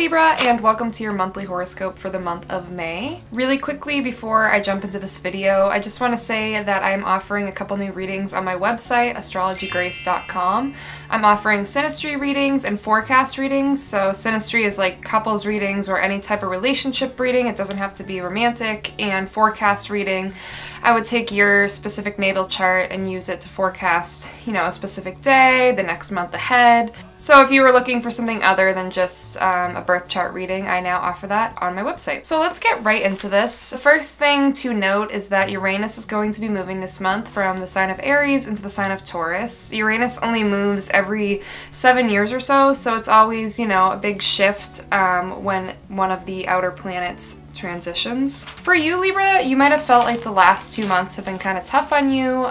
Libra, and welcome to your monthly horoscope for the month of May. Really quickly before I jump into this video, I just want to say that I'm offering a couple new readings on my website, astrologygrace.com. I'm offering synastry readings and forecast readings. So synastry is like couples readings or any type of relationship reading. It doesn't have to be romantic. And forecast reading, I would take your specific natal chart and use it to forecast, a specific day, the next month ahead. So if you were looking for something other than just a birth chart reading, I now offer that on my website. So let's get right into this. The first thing to note is that Uranus is going to be moving this month from the sign of Aries into the sign of Taurus. Uranus only moves every 7 years or so, so it's always, a big shift when one of the outer planets transitions. For you, Libra, you might have felt like the last 2 months have been kind of tough on you,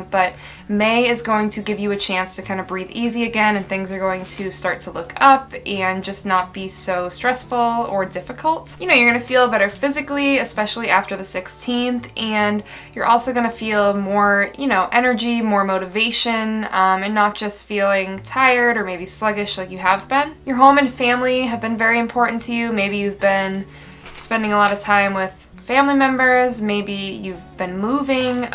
but May is going to give you a chance to kind of breathe easy again, and things are going to start to look up and just not be so stressful or difficult. You're going to feel better physically, especially after the 16th, and you're also going to feel more, energy, more motivation, and not just feeling tired or maybe sluggish like you have been. Your home and family have been very important to you. Maybe you've been spending a lot of time with family members, maybe you've been moving,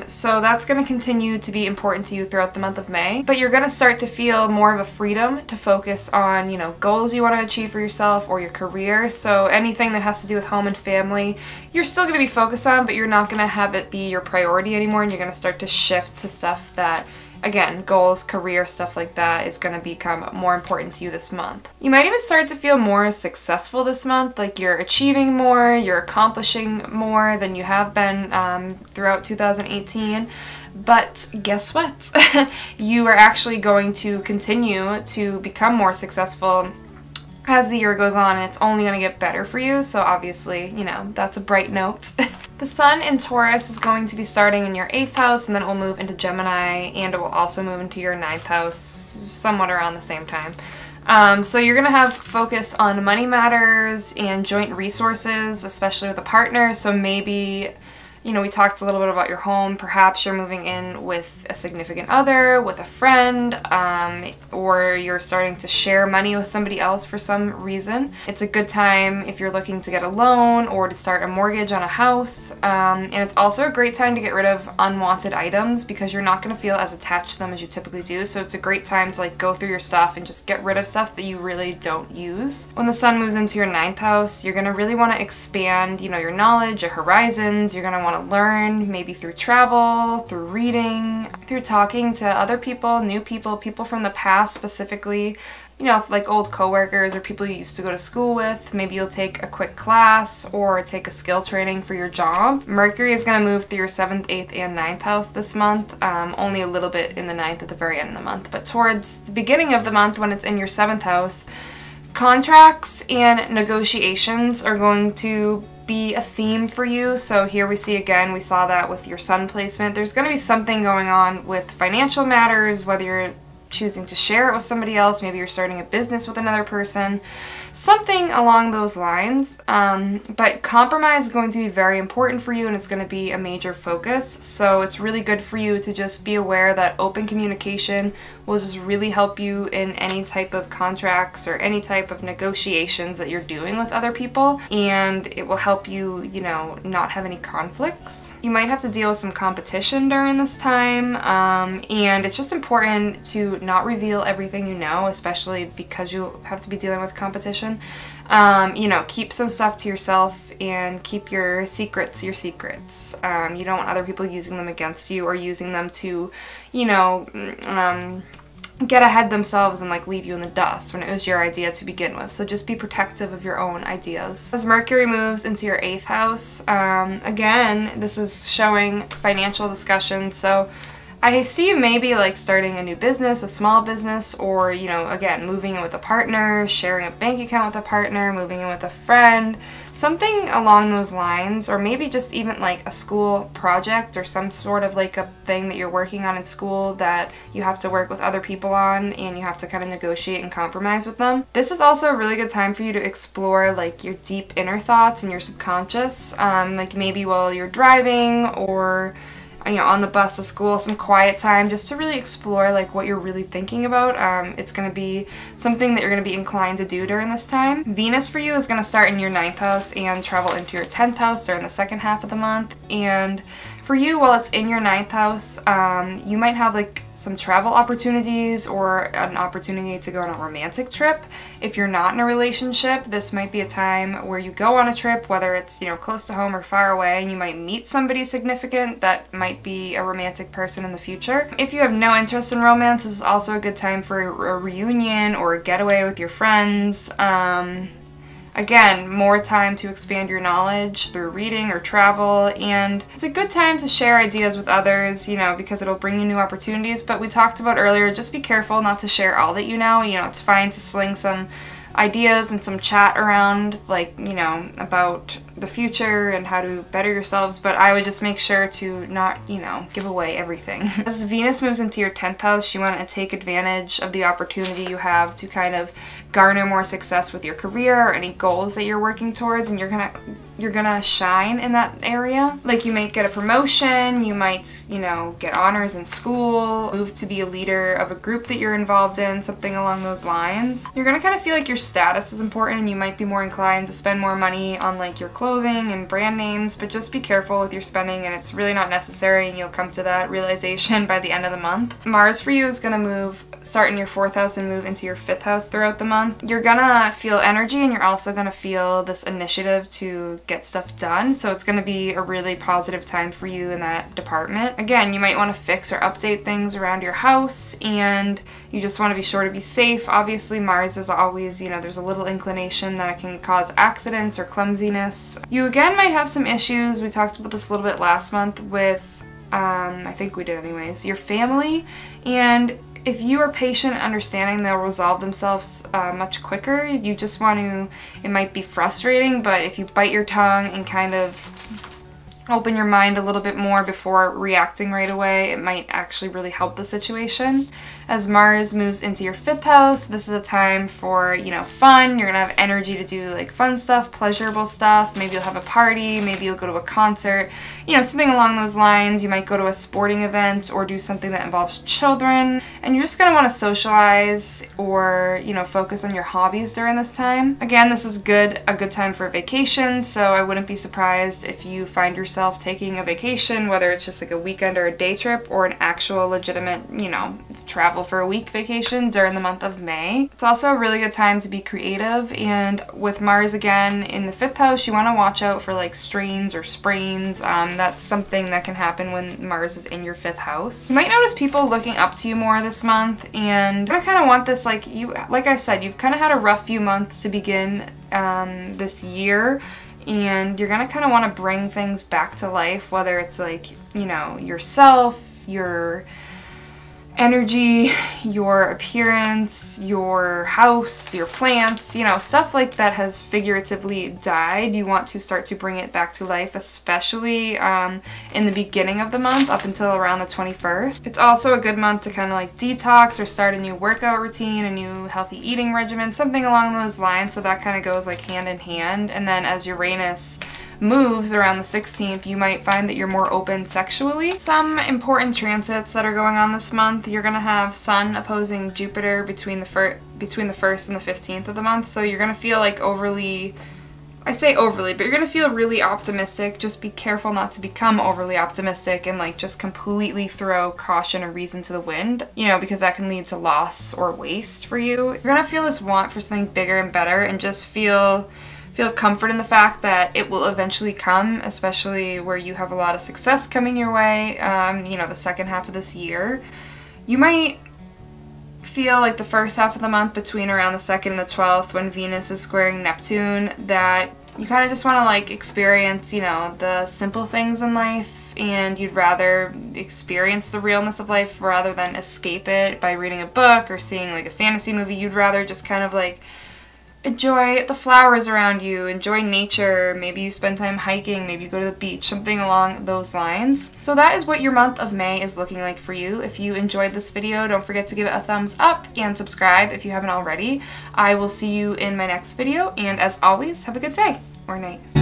so that's going to continue to be important to you throughout the month of May. But you're going to start to feel more of a freedom to focus on, goals you want to achieve for yourself or your career. So anything that has to do with home and family, you're still going to be focused on, but you're not going to have it be your priority anymore, and you're going to start to shift to stuff that, again, goals, career, stuff like that is going to become more important to you this month. You might even start to feel more successful this month, like you're achieving more, you're accomplishing more than you have been throughout 2018. But guess what? You are actually going to continue to become more successful as the year goes on, and it's only going to get better for you. So obviously, that's a bright note. The sun in Taurus is going to be starting in your 8th house, and then it will move into Gemini, and it will also move into your 9th house somewhat around the same time. So you're going to have focus on money matters and joint resources, especially with a partner. So maybe, we talked a little bit about your home. Perhaps you're moving in with a significant other, with a friend, or you're starting to share money with somebody else for some reason. It's a good time if you're looking to get a loan or to start a mortgage on a house. And it's also a great time to get rid of unwanted items because you're not going to feel as attached to them as you typically do. So it's a great time to go through your stuff and just get rid of stuff that you really don't use. When the sun moves into your 9th house, you're going to really want to expand, your knowledge, your horizons. You're going to want to learn, maybe through travel, through reading, through talking to other people, new people, people from the past specifically, like old coworkers or people you used to go to school with. Maybe you'll take a quick class or take a skill training for your job. Mercury is going to move through your 7th, 8th, and 9th house this month, only a little bit in the 9th at the very end of the month. But towards the beginning of the month, when it's in your 7th house, contracts and negotiations are going to be a theme for you. So here we see again, we saw that with your sun placement. There's going to be something going on with financial matters, whether you're choosing to share it with somebody else, maybe you're starting a business with another person, something along those lines. But compromise is going to be very important for you, and it's going to be a major focus. So it's really good for you to just be aware that open communication will just really help you in any type of contracts or any type of negotiations that you're doing with other people, and it will help you, not have any conflicts. You might have to deal with some competition during this time, and it's just important to not reveal everything especially because you have to be dealing with competition. Keep some stuff to yourself and keep your secrets your secrets. You don't want other people using them against you or using them to, get ahead themselves and leave you in the dust when it was your idea to begin with. So just be protective of your own ideas. As Mercury moves into your 8th house, again, this is showing financial discussions. So I see you maybe starting a new business, a small business, or, again, moving in with a partner, sharing a bank account with a partner, moving in with a friend, something along those lines, or maybe just even a school project or some sort of a thing that you're working on in school that you have to work with other people on and you have to kind of negotiate and compromise with them. This is also a really good time for you to explore your deep inner thoughts and your subconscious, maybe while you're driving or on the bus to school, some quiet time just to really explore like what you're really thinking about. It's going to be something that you're going to be inclined to do during this time. Venus for you is going to start in your 9th house and travel into your 10th house during the second half of the month. And for you, while it's in your 9th house, you might have like some travel opportunities or an opportunity to go on a romantic trip. If you're not in a relationship, this might be a time where you go on a trip, whether it's, close to home or far away, and you might meet somebody significant that might be a romantic person in the future. If you have no interest in romance, this is also a good time for a reunion or a getaway with your friends. Again, more time to expand your knowledge through reading or travel, and it's a good time to share ideas with others, because it'll bring you new opportunities. But we talked about earlier, just be careful not to share all that you know. It's fine to sling some ideas and some chat around, like, about the future and how to better yourselves, but I would just make sure to not, give away everything. As Venus moves into your 10th house, you want to take advantage of the opportunity you have to kind of garner more success with your career or any goals that you're working towards, and you're gonna shine in that area. Like, you might get a promotion, you might, get honors in school, move to be a leader of a group that you're involved in, something along those lines. You're gonna kind of feel like your status is important, and you might be more inclined to spend more money on like your clothing and brand names, but just be careful with your spending, and it's really not necessary, and you'll come to that realization by the end of the month. Mars for you is gonna start in your 4th house and move into your 5th house throughout the month. You're gonna feel energy, and you're also gonna feel this initiative to get stuff done, so it's gonna be a really positive time for you in that department. Again, you might want to fix or update things around your house, and you just want to be sure to be safe. Obviously, Mars is always, there's a little inclination that it can cause accidents or clumsiness. You again might have some issues, we talked about this a little bit last month with, I think we did anyways, your family, and if you are patient and understanding, they'll resolve themselves much quicker. You just want to, it might be frustrating, but if you bite your tongue and kind of open your mind a little bit more before reacting right away, it might actually really help the situation. As Mars moves into your 5th house, this is a time for, fun. You're gonna have energy to do like fun stuff, pleasurable stuff. Maybe you'll have a party, maybe you'll go to a concert, something along those lines. You might go to a sporting event or do something that involves children, and you're just gonna want to socialize or, focus on your hobbies during this time. Again, this is a good time for a vacation, so I wouldn't be surprised if you find yourself taking a vacation, whether it's just like a weekend or a day trip or an actual legitimate, travel for a week vacation during the month of May. It's also a really good time to be creative, and with Mars again in the 5th house, you want to watch out for like strains or sprains. That's something that can happen when Mars is in your 5th house. You might notice people looking up to you more this month, and I kind of want this, like I said, you've kind of had a rough few months to begin this year, and you're gonna kind of want to bring things back to life, whether it's like, yourself, your energy, your appearance, your house, your plants, stuff like that has figuratively died. You want to start to bring it back to life, especially in the beginning of the month up until around the 21st. It's also a good month to kind of like detox or start a new workout routine, a new healthy eating regimen, something along those lines, so that kind of goes like hand in hand. And then as Uranus moves around the 16th, you might find that you're more open sexually. Some important transits that are going on this month: you're gonna have Sun opposing Jupiter between the 1st and the 15th of the month, so you're gonna feel like I say overly, but you're gonna feel really optimistic. Just be careful not to become overly optimistic and like just completely throw caution or reason to the wind, because that can lead to loss or waste for you. You're gonna feel this want for something bigger and better, and just feel comfort in the fact that it will eventually come, especially where you have a lot of success coming your way, the second half of this year. You might feel like the first half of the month, between around the 2nd and the 12th, when Venus is squaring Neptune, that you kind of just want to like experience, the simple things in life, and you'd rather experience the realness of life rather than escape it by reading a book or seeing like a fantasy movie. You'd rather just kind of like enjoy the flowers around you, enjoy nature, maybe you spend time hiking, maybe you go to the beach, something along those lines. So that is what your month of May is looking like for you. If you enjoyed this video, don't forget to give it a thumbs up and subscribe if you haven't already. I will see you in my next video, and as always, have a good day or night.